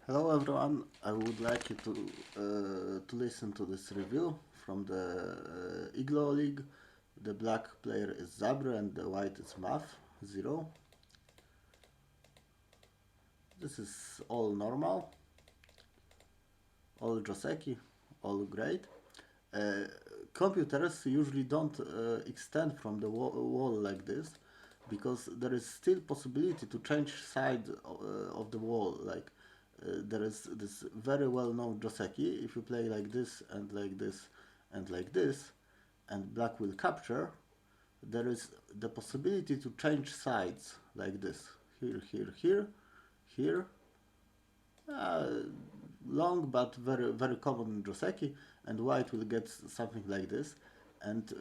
Hello everyone, I would like you to listen to this review from the IGLO League. The black player is Zabry and the white is Muff0. This is all normal, all Joseki, all great. Uh, Computers usually don't extend from the wall like this because there is still possibility to change side of the wall. Like there is this very well-known Joseki. If you play like this and like this and like this, and black will capture, there is the possibility to change sides like this. Here, here, here, here. Uh, Long but very common in Joseki, and white will get something like this and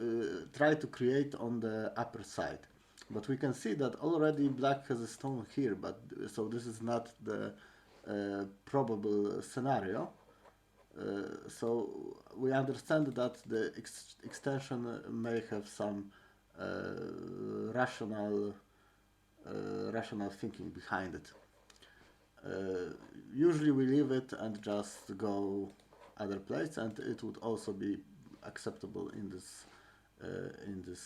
try to create on the upper side. But we can see that already black has a stone here, but so this is not the probable scenario. So we understand that the extension may have some rational rational thinking behind it. Usually we leave it and just go other place, and it would also be acceptable in this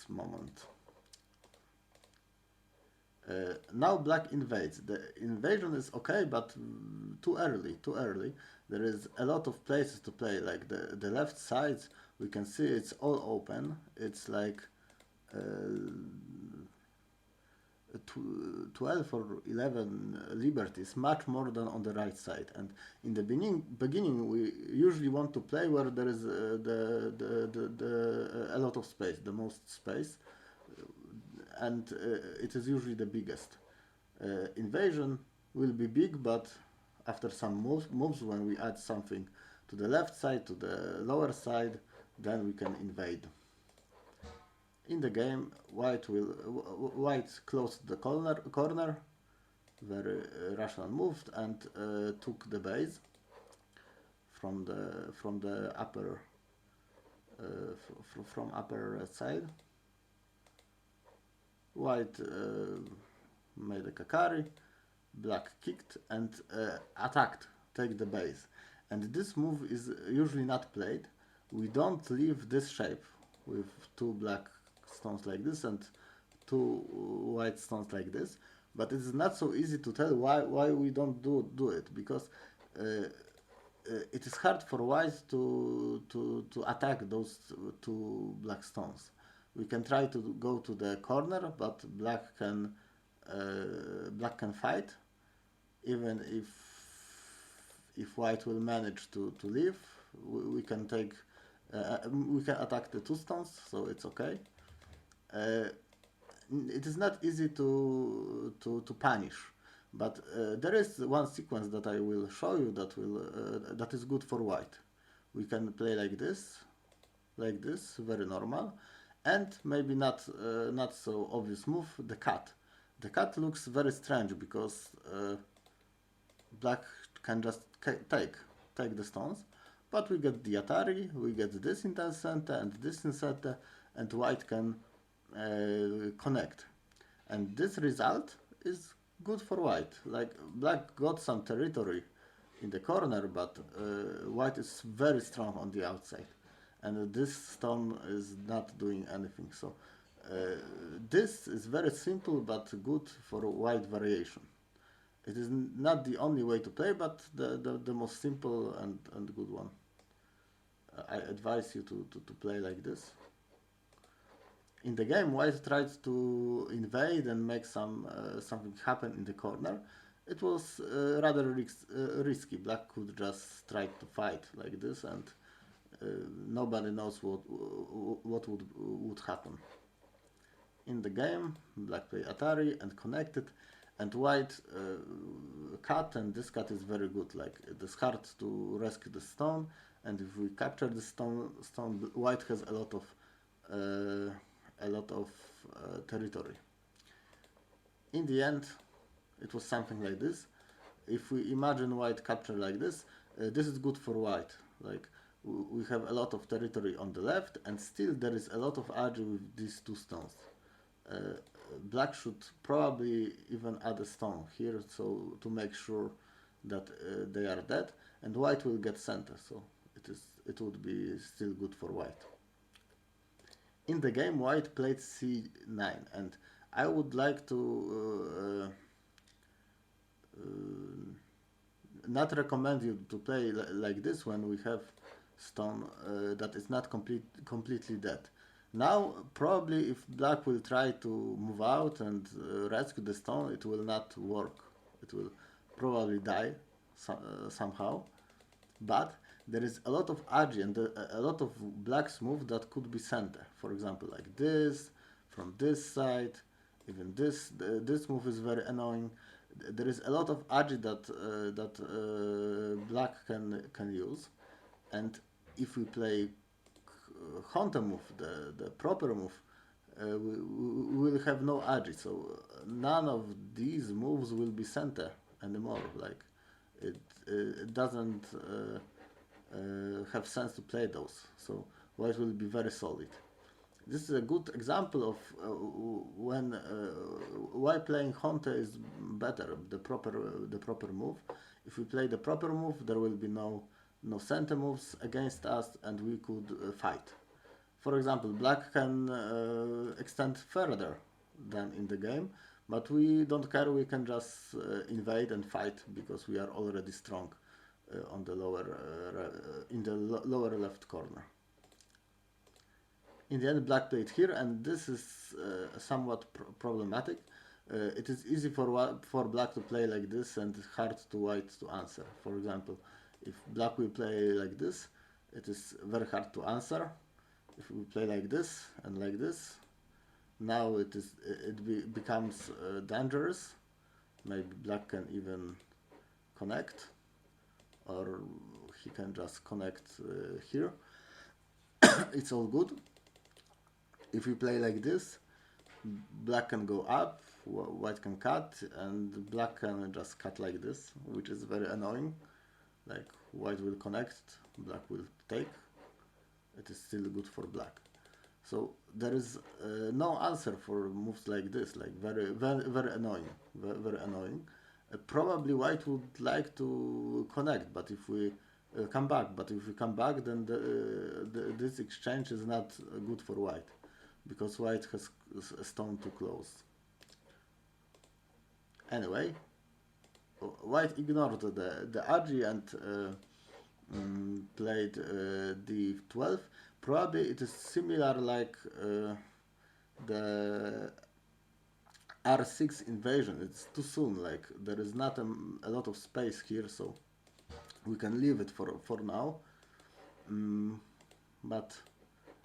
moment. Now black invades. The invasion is okay, but too early, too early. There is a lot of places to play, like the left sides, we can see it's all open. It's like uh, 12 or 11 liberties, much more than on the right side. And in the beginning we usually want to play where there is a lot of space, the most space, and it is usually the biggest. Invasion will be big, but after some moves, when we add something to the left side, to the lower side, then we can invade. In the game, white closed the corner, very rational move, and took the base from the upper from upper side. White made a kakari, black kicked and attacked, take the base. And this move is usually not played. We don't leave this shape with two black stones like this and two white stones like this. But it's not so easy to tell why we don't do it, because it is hard for white to attack those two black stones. We can try to go to the corner, but black can fight, even if white will manage to leave. We can take we can attack the two stones, so it's okay. It is not easy to punish, but there is one sequence that I will show you that is good for white. We can play like this, very normal, and maybe not so obvious move, the cut. The cut looks very strange because black can just take the stones, but we get the Atari, we get this in the center and this in center, and white can connect. And this result is good for white. Like black got some territory in the corner, but white is very strong on the outside, and this stone is not doing anything. So this is very simple but good for white variation. It is not the only way to play, but the most simple and good one. I advise you to play like this. In the game, white tried to invade and make something happen in the corner. It was rather risky. Black could just try to fight like this, and nobody knows what would happen. In the game, black played Atari and connected, and white cut, and this cut is very good. Like it is hard to rescue the stone, and if we capture the stone, white has a lot of territory. In the end, it was something like this. If we imagine white capture like this, this is good for white. Like we have a lot of territory on the left, and still there is a lot of edge with these two stones. Black should probably even add a stone here, so to make sure that they are dead, and white will get center, so it would be still good for white. In the game, white played c9, and I would like to not recommend you to play like this when we have stone that is not completely dead. Now, probably if black will try to move out and rescue the stone, it will not work. It will probably die somehow. But there is a lot of agi and a lot of black's move that could be center. For example, like this, from this side, even this move is very annoying. There is a lot of agi that black can use, and if we play hunter move, the proper move, we will have no agi, so none of these moves will be center anymore. Like it doesn't have sense to play those. So white will be very solid. This is a good example of when why playing hunter is better, the proper move. If we play the proper move, there will be no center moves against us, and we could fight. For example, black can extend further than in the game, but we don't care. We can just invade and fight because we are already strong on the lower left corner. In the end, black played here, and this is somewhat problematic. It is easy for black to play like this and hard to white to answer. For example, if black will play like this, it is very hard to answer. If we play like this and like this, now it becomes dangerous. Maybe black can even connect, or he can just connect here. It's all good. If we play like this, black can go up, white can cut, and black can just cut like this, which is very annoying. Like white will connect, black will take. It is still good for black. So there is no answer for moves like this, like very annoying, very annoying. Probably white would like to connect, but if we come back, then this exchange is not good for white, because white has a stone too close. Anyway, white ignored the agi and played d12. Probably it is similar like the r6 invasion. It's too soon, like there is not a lot of space here, so we can leave it for now. But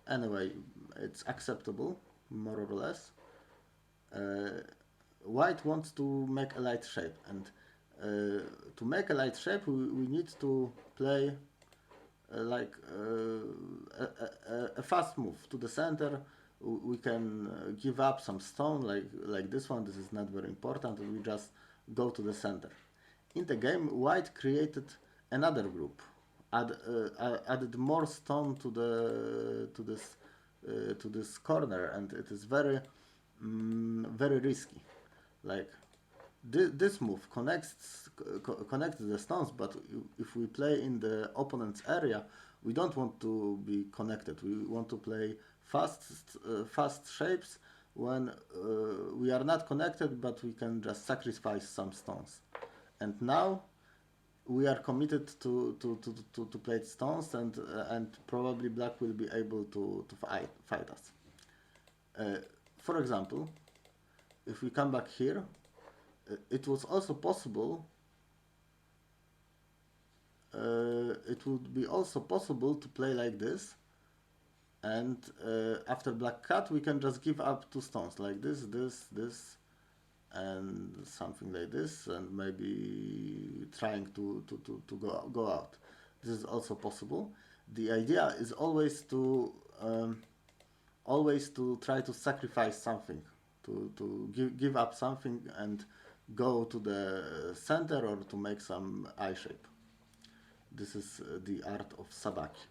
anyway, it's acceptable, more or less. White wants to make a light shape, and to make a light shape we need to play a fast move to the center. We can give up some stone like this one. This is not very important. We just go to the center. In the game, white created another group, added more stone to this corner, and it is very risky. Like this move connects the stones, but if we play in the opponent's area, we don't want to be connected. We want to play fast shapes when we are not connected, but we can just sacrifice some stones. And now we are committed to play stones, and probably black will be able to fight us. For example, if we come back here, it was also possible. It would be also possible to play like this, and after black cut, we can just give up 2 stones like this, and something like this, and maybe trying to go out. This is also possible. The idea is always to try to sacrifice something, to give up something and go to the center, or to make some eye shape. This is the art of sabaki.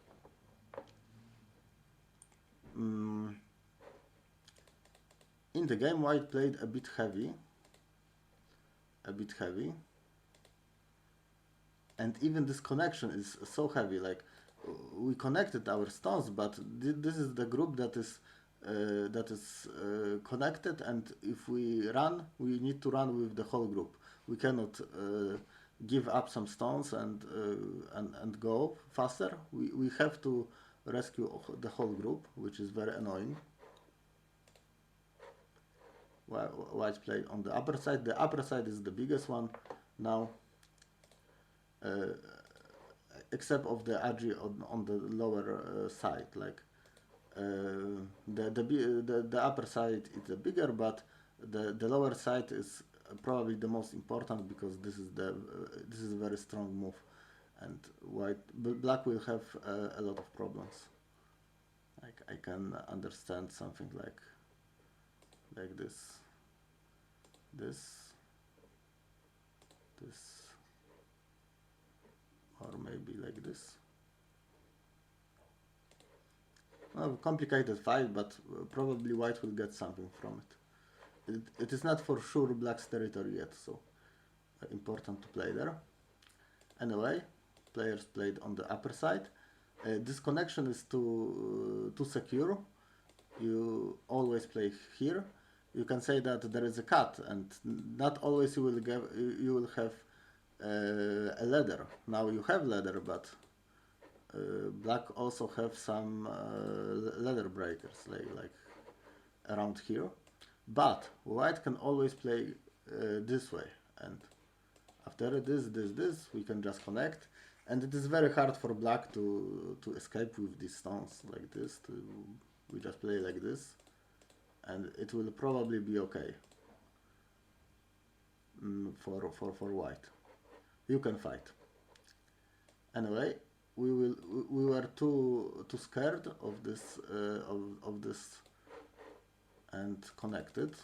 In the game, white played a bit heavy. and even this connection is so heavy. Like we connected our stones, but this is the group that is connected, and if we run, we need to run with the whole group. We cannot give up some stones and go faster. We have to rescue the whole group, which is very annoying. White played on the upper side. The upper side is the biggest one now, except of the agi on the lower side. Like the upper side is the bigger, but the lower side is probably the most important, because this is a very strong move, and black will have a lot of problems. Like I can understand something like this, or maybe like this. Well, complicated fight, but probably white will get something from it. It is not for sure black's territory yet, so important to play there. Anyway, players played on the upper side. This connection is too secure. You always play here. You can say that there is a cut, and not always you will have a ladder. Now you have ladder, but black also have some ladder breakers like around here. But white can always play this way, and after this we can just connect, and it is very hard for black to escape with these stones like this. We just play like this, and it will probably be okay for white. You can fight. Anyway, we were too scared of this and connected,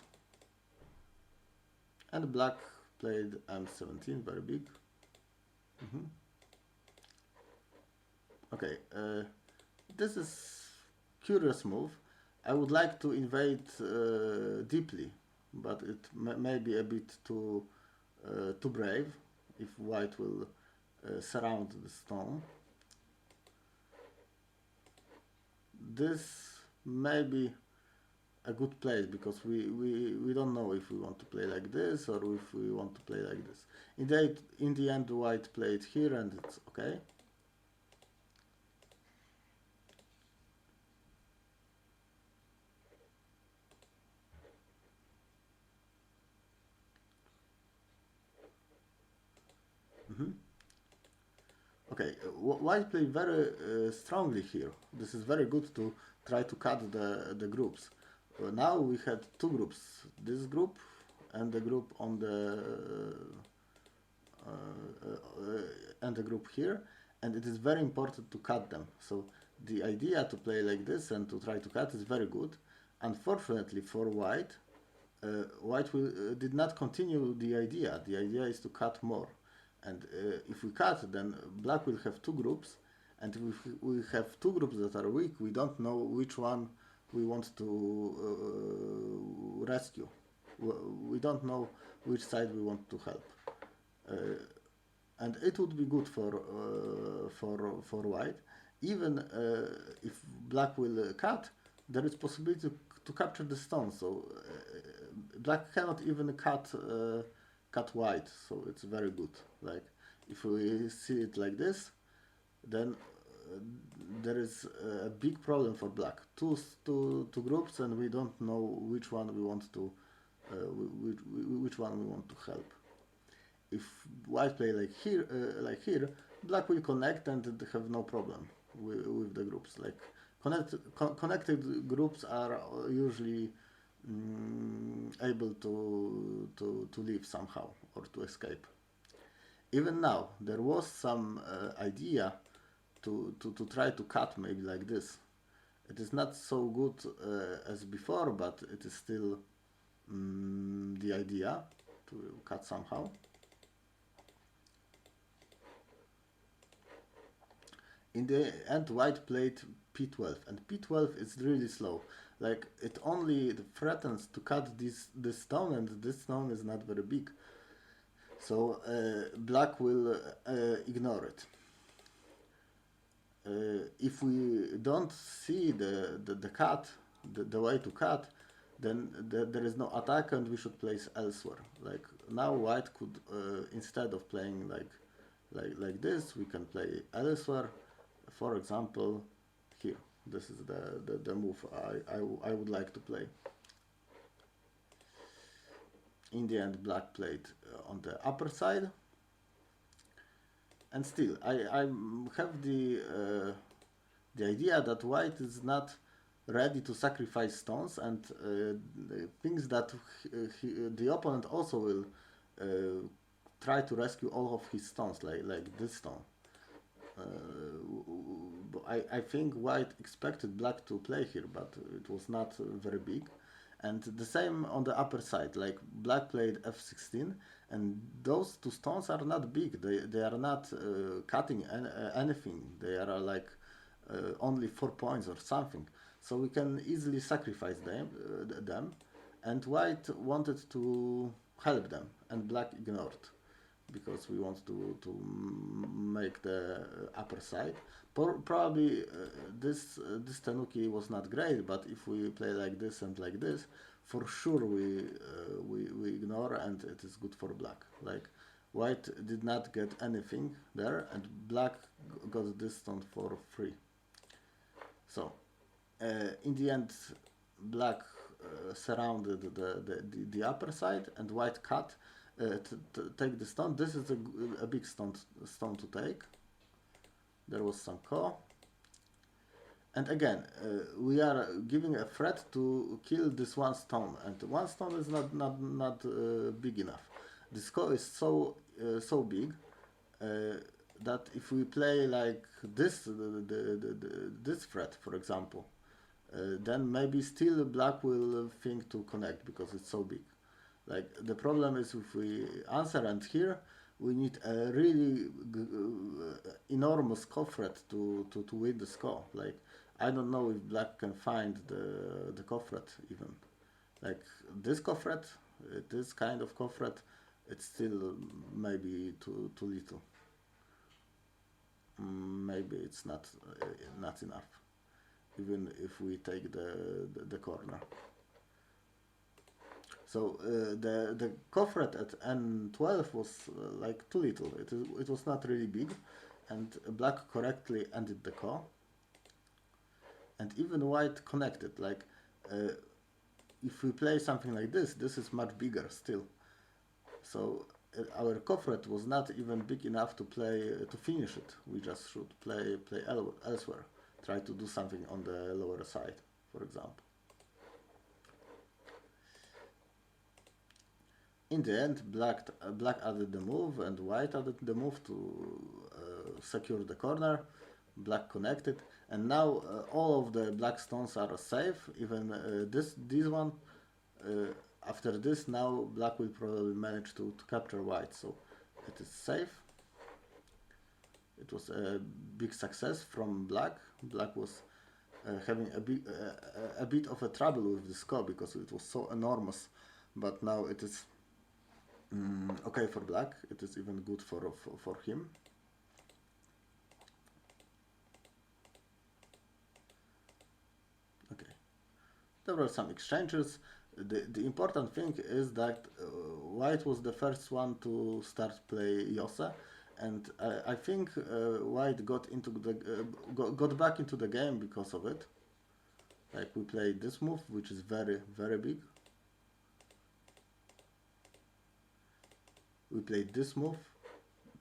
and black played M17, very big. Okay, this is curious move. I would like to invade deeply, but it may be a bit too brave if white will surround the stone. This may be a good place, because we don't know if we want to play like this or if we want to play like this. In the end, white played here, and it's okay. Okay, white played very strongly here. This is very good to try to cut the groups. Now we had two groups, this group and the group on the and the group here, and it is very important to cut them. So the idea to play like this and to try to cut is very good. Unfortunately for white, white did not continue the idea. The idea is to cut more. And if we cut, then black will have two groups, and if we have two groups that are weak, we don't know which one we want to rescue. We don't know which side we want to help, and it would be good for white. Even if black will cut, there is possibility to capture the stone. So black cannot even cut white, so it's very good. Like if we see it like this, then there is a big problem for black. Two groups, and we don't know which one we want to which one we want to help. If white play like here, black will connect and have no problem with the groups. Like connected groups are usually able to live somehow or to escape. Even now, there was some idea to try to cut maybe like this. It is not so good as before, but it is still the idea to cut somehow. In the end, white played p12, and p12 is really slow. Like it only threatens to cut this stone, and this stone is not very big. So black will ignore it. If we don't see the cut, the way to cut, then there is no attack and we should place elsewhere. Like now white could, instead of playing like this, we can play elsewhere. For example, here. This is the move I would like to play. In the end, black played on the upper side. And still, I have the idea that white is not ready to sacrifice stones and thinks that the opponent also will try to rescue all of his stones, like this stone. I think white expected black to play here, but it was not very big. And the same on the upper side, like black played f16, and those two stones are not big. They are not cutting anything. They are like only 4 points or something. So we can easily sacrifice them. And white wanted to help them, and black ignored because we want to make the upper side. Probably this Tanuki was not great, but if we play like this and like this, for sure we ignore and it is good for black. Like white did not get anything there and black got this stone for free. So in the end, black surrounded the upper side and white cut to take the stone. This is a big stone to take. There was some ko. And again, we are giving a threat to kill this one stone, and one stone is not big enough. This ko is so big that if we play like this, this threat, for example, then maybe still black will think to connect because it's so big. Like the problem is if we answer, and here we need a really enormous ko threat to win the score. Like I don't know if black can find the ko threat even. Like this ko threat, this kind of ko threat, it's still maybe too little. Maybe it's not enough, even if we take the corner. So the cofret at N12 was like too little. It was not really big, and black correctly ended the ko. And even white connected. Like if we play something like this is much bigger still. So our cofret was not even big enough to play to finish it. We just should play elsewhere. Try to do something on the lower side, for example. In the end, black added the move and white added the move to secure the corner. Black connected, and now all of the black stones are safe. Even this one. After this, now black will probably manage to capture white, so it is safe. It was a big success from black. Black was having a bit of a trouble with this ko because it was so enormous, but now it is okay for black. It is even good for him. Okay, there were some exchanges. The important thing is that white was the first one to start play Yose, and I think white got back into the game because of it. Like we played this move, which is very big. We played this move,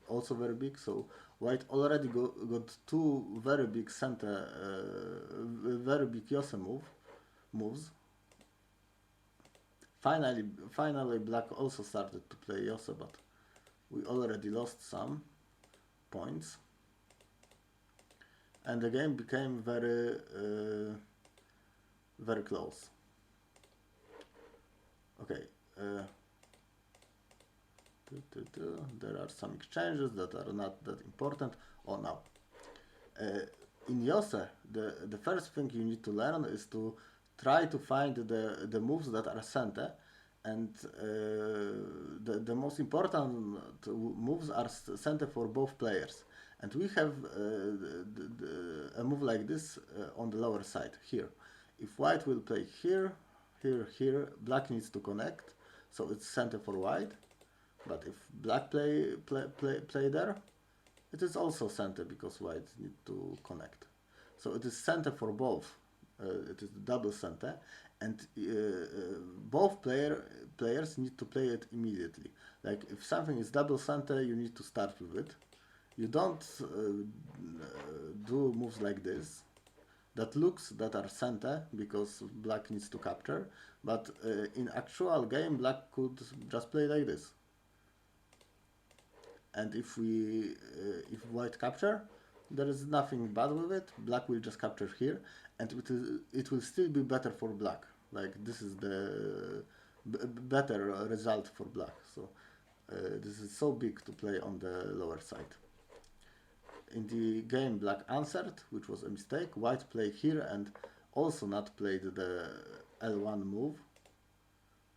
also very big. So white already got two very big very big Yose moves. Finally, black also started to play Yose, but we already lost some points, and the game became very close. Okay, there are some exchanges that are not that important. Oh, now in Yose, the first thing you need to learn is to try to find the moves that are sente, and the most important moves are center for both players. And we have a move like this on the lower side here. If white will play here, here, black needs to connect, so it's center for white. But if black play there, it is also center because white need to connect. So it is center for both. It is double center, and both players need to play it immediately. Like if something is double center, you need to start with it. You don't do moves like this that are center because black needs to capture, but in actual game black could just play like this. And if white capture, there is nothing bad with it. Black will just capture here, and it will still be better for black. Like this is the better result for black. So this is so big to play on the lower side. In the game, black answered, which was a mistake. White played here and also not played the L1 move.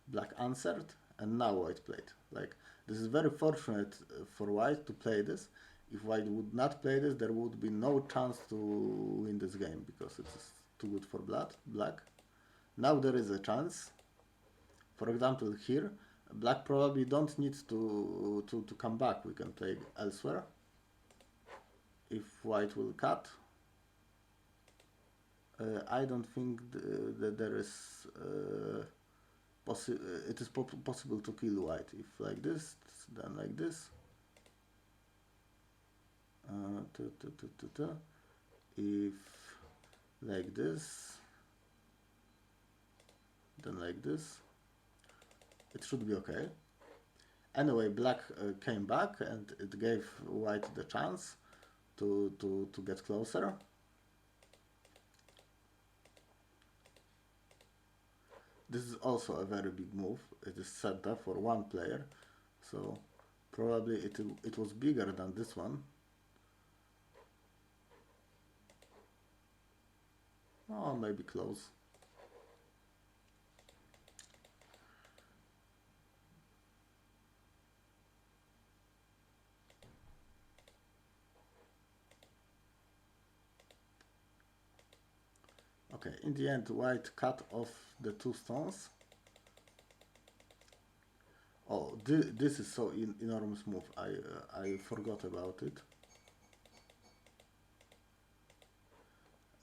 Black answered, and now white played. Like this is very fortunate for white to play this. If white would not play this, there would be no chance to win this game because it is too good for black. Now there is a chance. For example, here, black probably don't need to come back. We can play elsewhere. If white will cut, I don't think that there is it is possible to kill white. If like this, then like this. If like this, then like this, it should be okay. Anyway, black came back and it gave white the chance to get closer. This is also a very big move. It is center for one player, so probably it was bigger than this one. Oh, maybe close. Okay, in the end, white cut off the two stones. Oh, this is so enormous move. I forgot about it.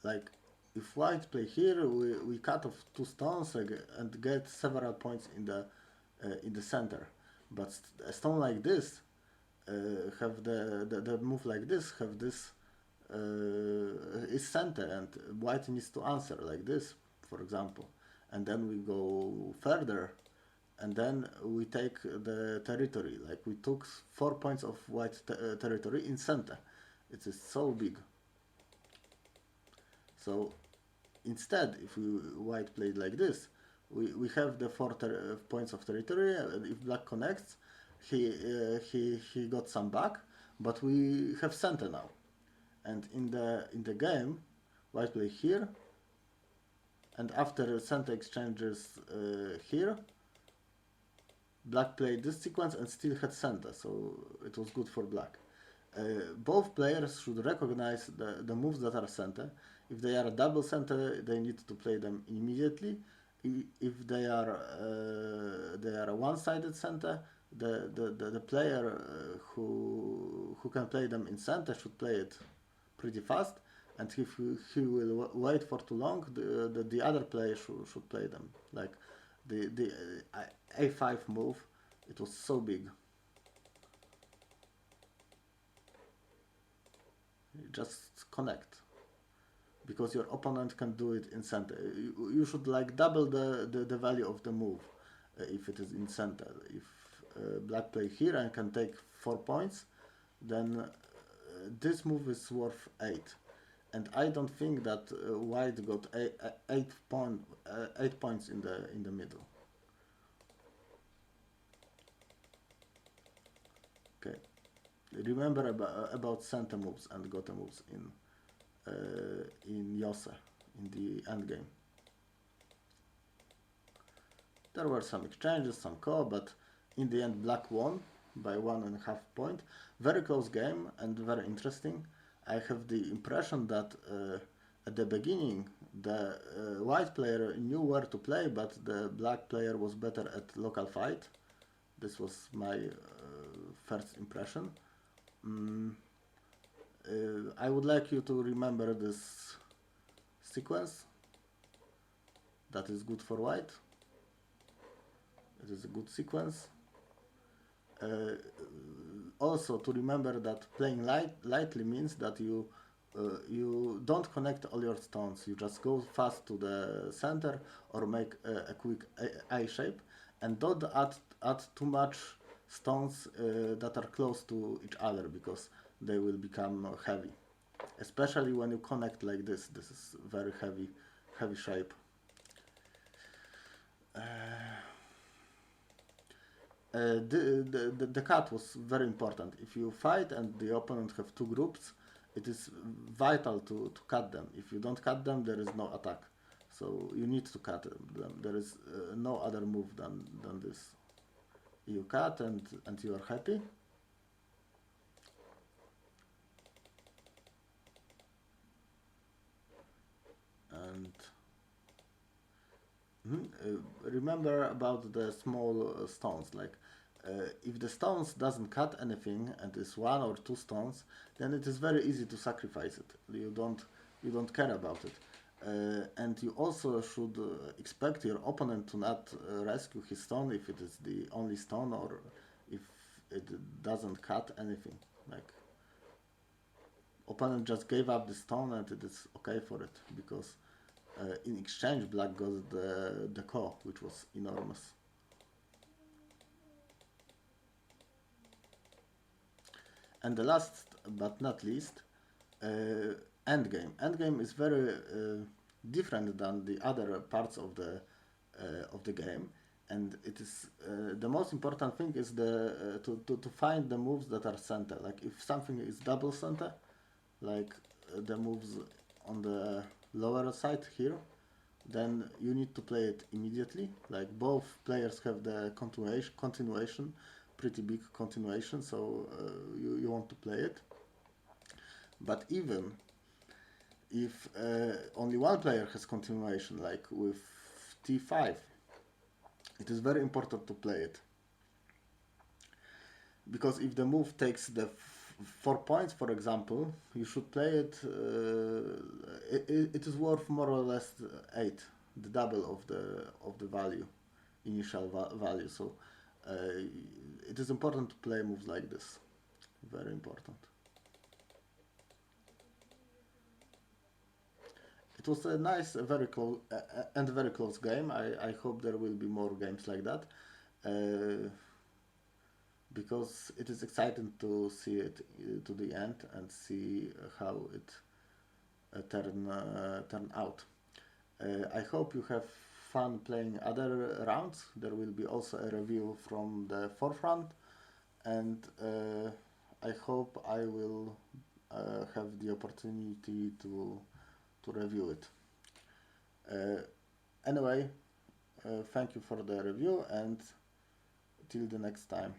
Like, if white play here, we cut off two stones and get several points in the center. But a stone like this have the move like this have this is center, and white needs to answer like this, for example, and then we go further, and then we take the territory. Like we took 4 points of white territory in center. It is so big. So instead, if white played like this, we have the 4 points of territory, and if black connects, he got some back, but we have center now. And in the game, white play here, and after center exchanges here, black played this sequence and still had center, so it was good for black. Both players should recognize the moves that are center. If they are a double center, they need to play them immediately. If they are a one-sided center, the player who can play them in center should play it pretty fast, and if he will wait for too long, the other player should play them. Like the a5 move, it was so big. You just connect, because your opponent can do it in center. You should like double the value of the move if it is in center. If black play here and can take 4 points, then this move is worth 8. And I don't think that white got 8 points in the middle. Okay, remember about center moves and gote moves in Yose, in the endgame. There were some exchanges, some co, but in the end black won by 1.5 point. Very close game and very interesting. I have the impression that at the beginning the white player knew where to play, but the black player was better at local fight. This was my first impression. I would like you to remember this sequence. That is good for white. It is a good sequence. Also to remember that playing lightly means that you don't connect all your stones. You just go fast to the center or make a quick I shape, and don't add too much stones that are close to each other, because they will become heavy. Especially when you connect like this. This is very heavy shape. The cut was very important. If you fight and the opponent have two groups, it is vital to cut them. If you don't cut them, there is no attack. So you need to cut them. There is no other move than this. You cut and you are happy. And remember about the small stones. Like if the stones doesn't cut anything and is 1 or 2 stones, then it is very easy to sacrifice it. You don't care about it. And you also should expect your opponent to not rescue his stone if it is the only stone, or if it doesn't cut anything. Like opponent just gave up the stone and it is okay for it, because in exchange black got the core, which was enormous. And the last but not least, endgame. Endgame is very different than the other parts of the game, and it is the most important thing is to find the moves that are center. Like if something is double center, like the moves on the lower side here, then you need to play it immediately. Like both players have the continuation, pretty big continuation, so you want to play it. But even if only one player has continuation, like with t5, it is very important to play it, because if the move takes the 4 points, for example, you should play it. It is worth more or less 8, the double of the value, initial value. So it is important to play moves like this. Very important. It was a nice, very close and very close game. I hope there will be more games like that. Because it is exciting to see it to the end and see how it turn out. I hope you have fun playing other rounds. There will be also a review from the forefront, and I hope I will have the opportunity to review it. Anyway, thank you for the review, and till the next time.